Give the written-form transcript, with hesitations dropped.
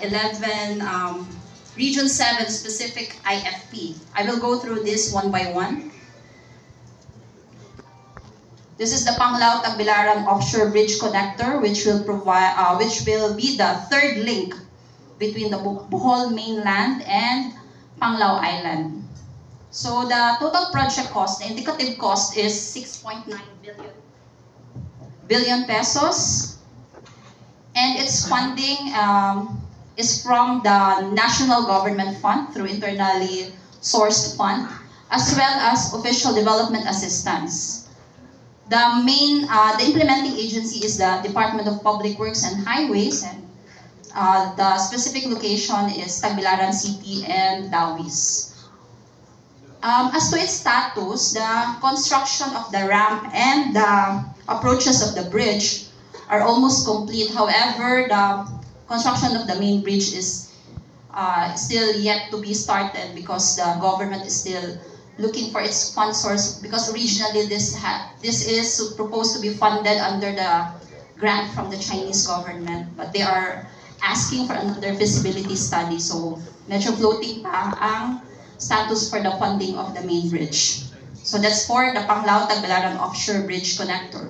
11 Region 7 specific IFP. I will go through this one by one. This is the Panglao-Tagbilaran Offshore Bridge Connector, which will be the third link between the Bohol mainland and Panglao Island. So the total project cost, the indicative cost is 6.9 billion pesos, and its funding is from the National Government Fund through internally sourced fund, as well as official development assistance. The implementing agency is the Department of Public Works and Highways, and the specific location is Tagbilaran City and Dawis. As to its status, the construction of the ramp and the approaches of the bridge are almost complete. However, the construction of the main bridge is still yet to be started because the government is still looking for its fund source, because originally this is proposed to be funded under the grant from the Chinese government, but they are asking for another feasibility study, so medyo floating pa ang status for the funding of the main bridge. So that's for the Panglao-Tagbilaran Offshore Bridge Connector.